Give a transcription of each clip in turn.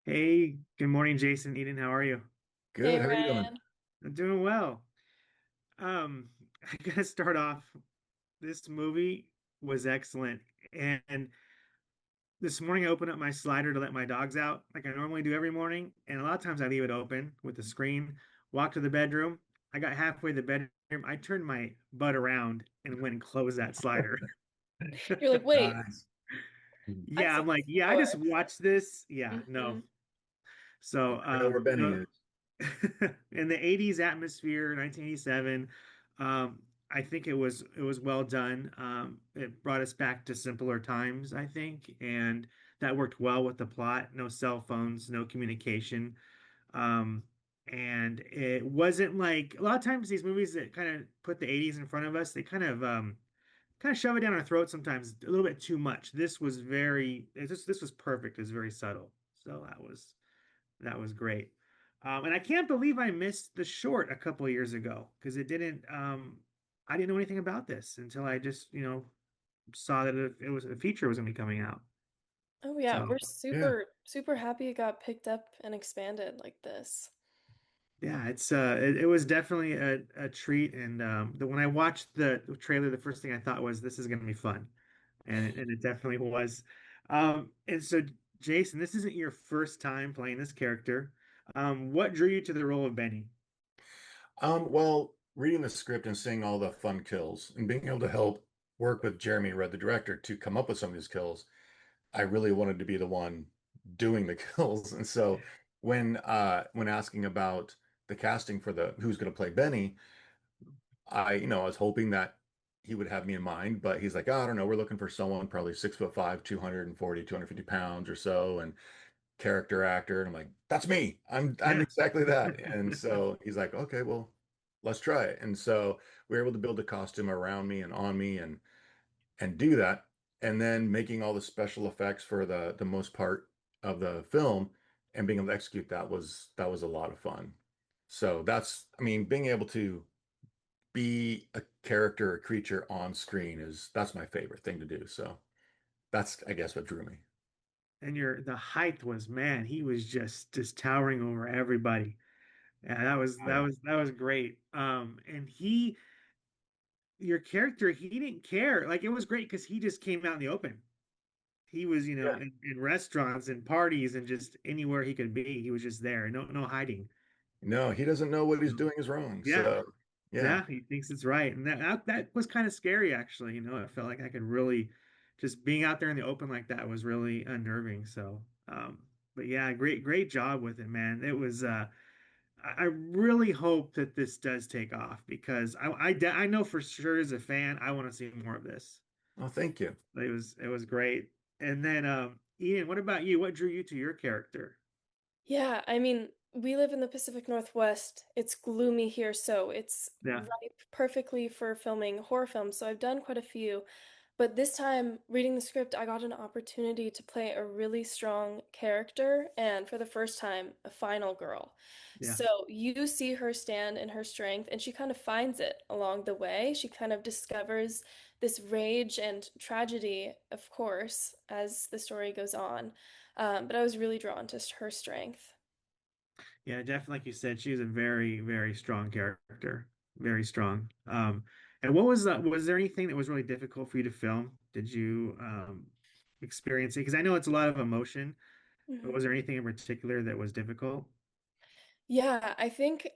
Hey, good morning, Jason. Eden, how are you? Good. Hey How are you doing? Ryan. I'm doing well. I gotta start off. This movie was excellent. And this morning I opened up my slider to let my dogs out, like I normally do every morning. And a lot of times I leave it open with the screen, walk to the bedroom. I got halfway to the bedroom. I turned my butt around and went and closed that slider. You're like, wait, Nice. I Yeah, saw I'm like, this yeah, I just before. watched this. Yeah, no. Hmm. So, I know where Benny no, is. in the 80s atmosphere, 1987, I think it was well done. It brought us back to simpler times, I think, and that worked well with the plot. No cell phones, no communication. Um, and it wasn't like a lot of times these movies that kind of put the 80s in front of us, they kind of shove it down our throat sometimes a little bit too much. This was perfect. It was very subtle. So that was great. And I can't believe I missed the short a couple of years ago because I didn't know anything about this until I just, saw that it was a feature was going to be coming out. Oh yeah, So we're Yeah. super happy it got picked up and expanded like this. yeah, it was definitely a treat. And when I watched the trailer, the first thing I thought was this is going to be fun, and it definitely was. And so Jason, this isn't your first time playing this character. What drew you to the role of Benny? Well, reading the script and seeing all the fun kills and being able to help work with Jeremy Rudd, the director, to come up with some of these kills, I really wanted to be the one doing the kills. And so when asking about the casting for the who's going to play Benny, I was hoping that he would have me in mind, but he's like, oh, I don't know, we're looking for someone probably 6'5", 240, 250 pounds or so, and character actor. And I'm like, that's me. I'm Yeah. exactly that. And so he's like, okay, well, let's try it. And so we were able to build a costume around me and on me and do that. And then making all the special effects for the most part of the film and being able to execute that was a lot of fun. So I mean, being able to be a character, a creature on screen that's my favorite thing to do. So that's, I guess, what drew me. And the height was, man, he was just towering over everybody. Yeah, that was Oh that yeah. was that was great. And your character, he didn't care. Like it was great because he just came out in the open. He was, Yeah. in restaurants and parties and just anywhere he could be. He was just there. No hiding. No, he doesn't know what he's doing is wrong. Yeah, So yeah. yeah, he thinks it's right, and that was kind of scary, actually. I felt like I could really just being out there in the open like that was really unnerving. So, but yeah, great job with it, man. It was. I really hope that this does take off because I know for sure as a fan, I want to see more of this. Oh, thank you. It was great. And then, Ian, what about you? What drew you to your character? Yeah, I mean, we live in the Pacific Northwest. It's gloomy here, so it's Yeah, ripe perfectly for filming horror films. So I've done quite a few. But this time, reading the script, I got an opportunity to play a really strong character, and for the first time, a final girl. yeah, So you see her stand in her strength, and she kind of finds it along the way. She kind of discovers this rage and tragedy, of course, as the story goes on. But I was really drawn to her strength. yeah. Definitely, like you said, she's a very strong character. Very strong. And what was there anything that was really difficult for you to film? Did you experience it? Because I know it's a lot of emotion, but Mhm. was there anything in particular that was difficult? Yeah, I think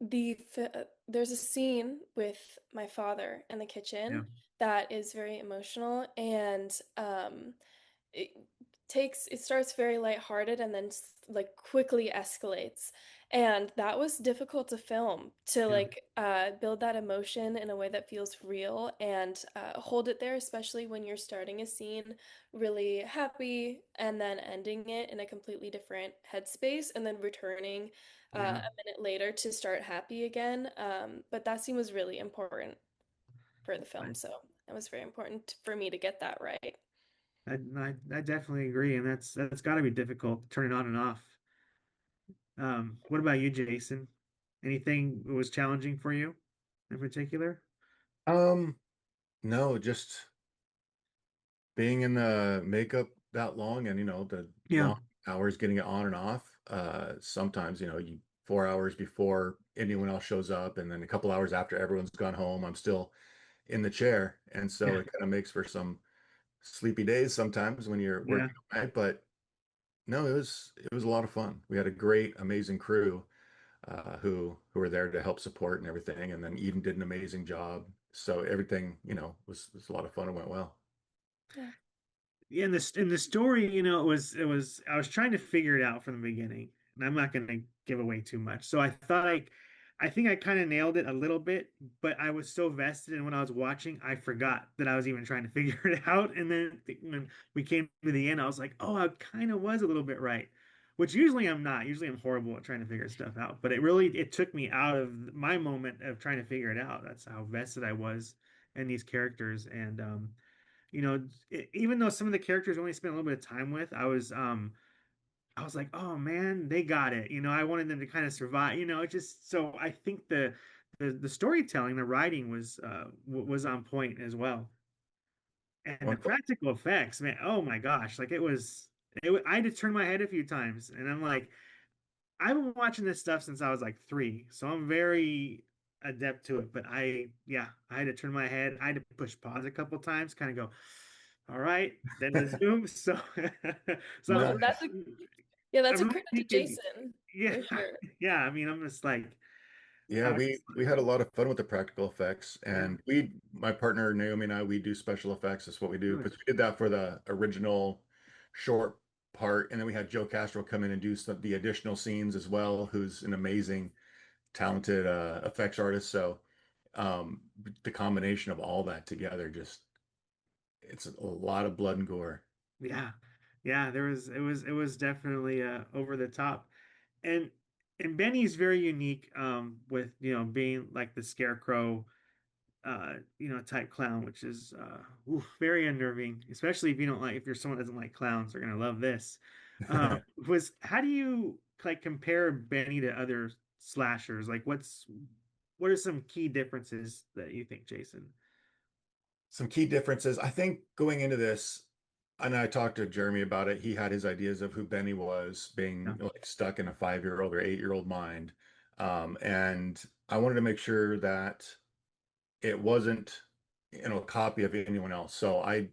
there's a scene with my father in the Yeah, kitchen that is very emotional, and it it starts very lighthearted and then like quickly escalates. And that was difficult to film, to yeah, like build that emotion in a way that feels real and hold it there, especially when you're starting a scene really happy and then ending it in a completely different headspace and then returning yeah. a minute later to start happy again. But that scene was really important for the film, so it was very important for me to get that right. I definitely agree, and that's got to be difficult to turn it on and off. What about you, Jason? Anything that was challenging for you in particular? Um, no, just being in the makeup that long and the Yeah, long hours getting it on and off. Sometimes, you 4 hours before anyone else shows up, and then a couple hours after everyone's gone home, I'm still in the chair. And so Yeah. it kind of makes for some sleepy days sometimes when you're Yeah. working all night. But no, it was a lot of fun. We had a great, amazing crew who were there to help support and everything. And then Eden did an amazing job. So everything, was a lot of fun and went well. Yeah. Yeah, in the story, it was I was trying to figure it out from the beginning, and I'm not going to give away too much. So I think I kind of nailed it a little bit, but I was so vested in what I was watching, I forgot that I was even trying to figure it out. And then when we came to the end, I was like, oh, I kind of was a little bit right, which usually I'm not. Usually I'm horrible at trying to figure stuff out, but it took me out of my moment of trying to figure it out. That's how vested I was in these characters, and even though some of the characters only spent a little bit of time with, I was like, oh man, they got it. I wanted them to kind of survive. It just so I think the storytelling, the writing was on point as well, and the Wonderful. practical effects, man. Oh my gosh, like I had to turn my head a few times, and I'm like, I've been watching this stuff since I was like 3, so I'm very adept to it. But yeah, I had to turn my head. I had to push pause a couple times, kind of go, all right, then resume. So, so No, That's a yeah, that's I'm a really credit to thinking, Jason yeah, for sure. yeah. I mean, I'm just like, yeah, I was we just we had a lot of fun with the practical effects, yeah, and my partner Naomi and I, we do special effects. That's what we do really, because we did that for the original short part, and then we had Joe Castro come in and do the additional scenes as well, who's an amazing, talented effects artist. So um, the combination of all that together, just it's a lot of blood and gore. yeah, yeah. It was definitely over the top, and Benny's very unique, with being like the scarecrow type clown, which is very unnerving, especially if you're someone that doesn't like clowns, they're gonna love this. Was How do you like compare Benny to other slashers? Like, what are some key differences that you think, Jason? Some key differences. I think going into this, and I talked to Jeremy about it, he had his ideas of who Benny was, Yeah, being like stuck in a 5-year-old or 8-year-old mind. And I wanted to make sure that it wasn't, a copy of anyone else. So I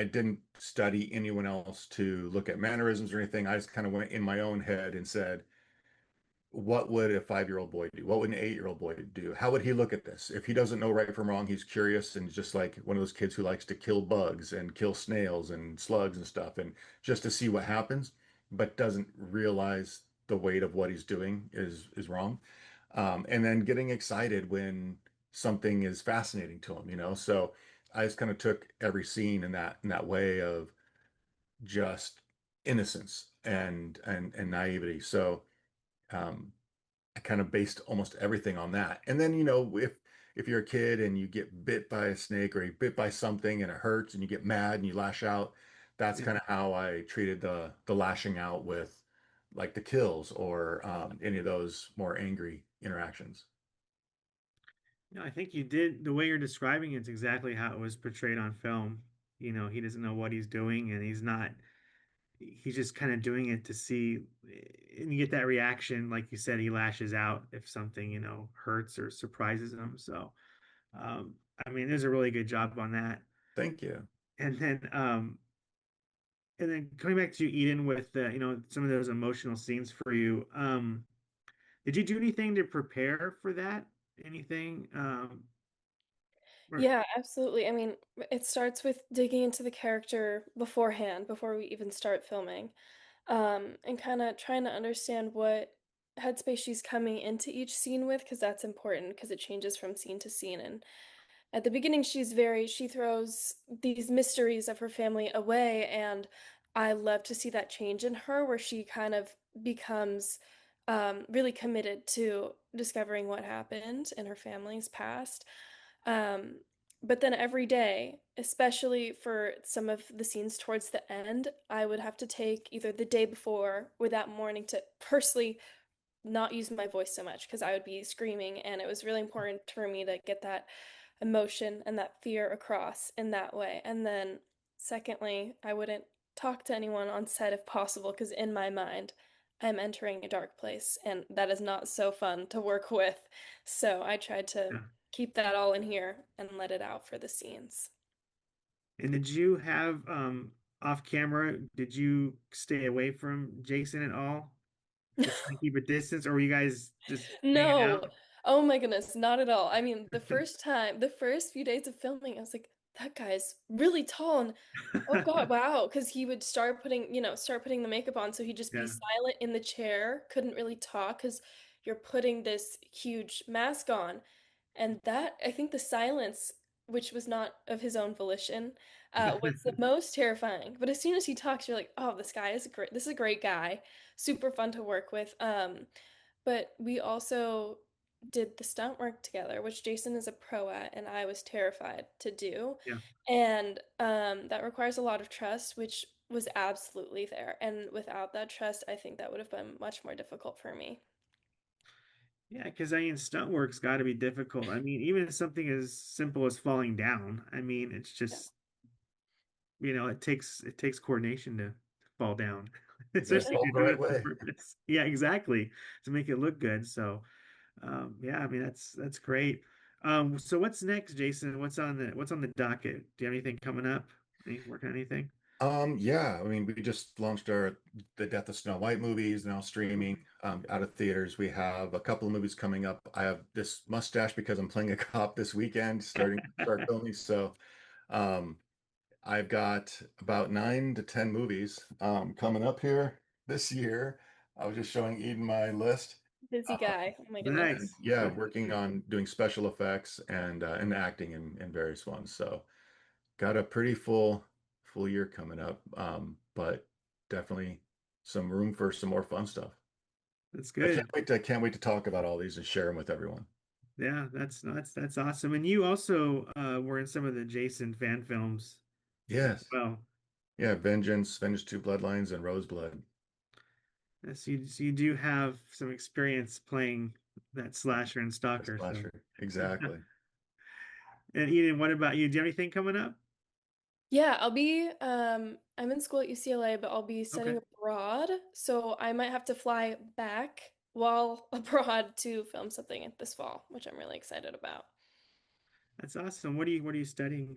didn't study anyone else to look at mannerisms or anything. I just kind of went in my own head and said, what would a 5-year-old boy do? What would an 8-year-old boy do? How would he look at this? If he doesn't know right from wrong, he's curious and just like one of those kids who likes to kill bugs and kill snails and slugs and stuff, and just to see what happens, but doesn't realize the weight of what he's doing is wrong. And then getting excited when something is fascinating to him. So I just kind of took every scene in that way of just innocence and naivety. So um, I kind of based almost everything on that. And then, if you're a kid and you get bit by a snake or you bit by something and it hurts and you get mad and you lash out, that's yeah. kind of how I treated the lashing out with like the kills or any of those more angry interactions. No, I think you did the way you're describing it's exactly how it was portrayed on film. He doesn't know what he's doing, and he's just kind of doing it to see, and you get that reaction, like you said, he lashes out if something, hurts or surprises him. So, um, I mean, there's a really good job on that. Thank you. And then, coming back to Eden with some of those emotional scenes for you. Did you do anything to prepare for that? Anything? Or, Yeah, absolutely. I mean, it starts with digging into the character beforehand, before we even start filming, and kind of trying to understand what headspace she's coming into each scene with, because that's important because it changes from scene to scene. And at the beginning, she throws these mysteries of her family away, and I love to see that change in her, where she kind of becomes really committed to discovering what happened in her family's past. Um, but then every day, especially for some of the scenes towards the end, I would have to take either the day before or that morning to personally not use my voice so much because I would be screaming, and it was really important for me to get that emotion and that fear across in that way. And then secondly, I wouldn't talk to anyone on set if possible, because in my mind, I'm entering a dark place, and that is not so fun to work with. So I tried to Yeah. keep that all in here and let it out for the scenes. And did you have off camera, did you stay away from Jason at all to try and keep a distance, or were you guys just hanging No. out? Oh my goodness, not at all. I mean, the first few days of filming, I was like, that guy's really tall and oh God, wow. Because he would start putting the makeup on. So he'd just be Yeah. silent in the chair, couldn't really talk because you're putting this huge mask on. And that, I think the silence, which was not of his own volition, was the most terrifying. But as soon as he talks, you're like, oh, this guy is great. This is a great guy. Super fun to work with. But we also did the stunt work together, which Jason is a pro at, and I was terrified to do. Yeah. And that requires a lot of trust, which was absolutely there. And without that trust, I think that would have been much more difficult for me. Yeah, because I mean, stunt work's got to be difficult. I mean, even something as simple as falling down. I mean, it's Yeah. just, it takes coordination to fall down, You got to especially if fall you're the doing right it on way. purpose. Yeah, exactly, to make it look good. So, yeah, I mean, that's great. So what's next, Jason? What's on the docket? Do you have anything coming up? Any working on anything? Yeah, I mean, we just launched our The Death of Snow White movies now streaming out of theaters. We have a couple of movies coming up. I have this mustache because I'm playing a cop this weekend, start filming. So, um, I've got about 9 to 10 movies coming up here this year. I was just showing Eden my list. Busy Uh, guy. Oh my and goodness. Nice. yeah, working on doing special effects and acting in various ones. So got a pretty full year coming up. But definitely some room for some more fun stuff. That's I good. can't wait to talk about all these and share them with everyone. Yeah, that's awesome. And you also were in some of the Jason fan films as Yes. well. Yeah, Vengeance 2 Bloodlines and Roseblood. So you do have some experience playing that slasher and A stalker. So, slasher. Exactly. and Eden, what about you? Do you have anything coming up? Yeah, I'm in school at UCLA, but I'll be Okay, studying abroad, so I might have to fly back while abroad to film something this fall, which I'm really excited about. that's awesome. What are you studying?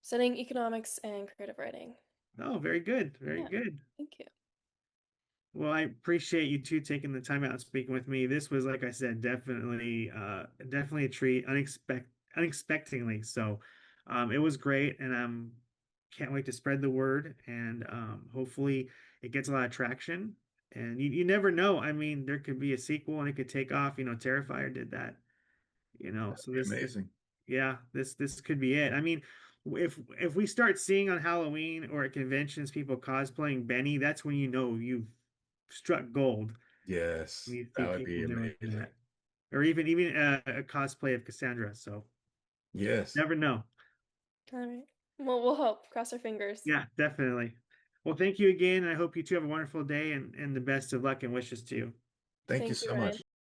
Studying economics and creative writing. Oh, very good, very Yeah, good. thank you. Well, I appreciate you two taking the time out and speaking with me. This was, like I said, definitely a treat, unexpectedly. So, it was great, and can't wait to spread the word, and hopefully it gets a lot of traction. And you never know. I mean, there could be a sequel, and it could take off. Terrifier did that. That'd So be this, amazing. yeah, this could be it. I mean, if we start seeing on Halloween or at conventions people cosplaying Benny, that's when you know you've struck gold. When Yes, you see that would people be doing amazing. that, or even a cosplay of Cassandra. So Yes. never know. All right. Well, we'll hope. Cross our fingers. Yeah, definitely. Well, thank you again. I hope you two have a wonderful day and the best of luck and wishes to you. Thank you Thank you, so much. Ryan.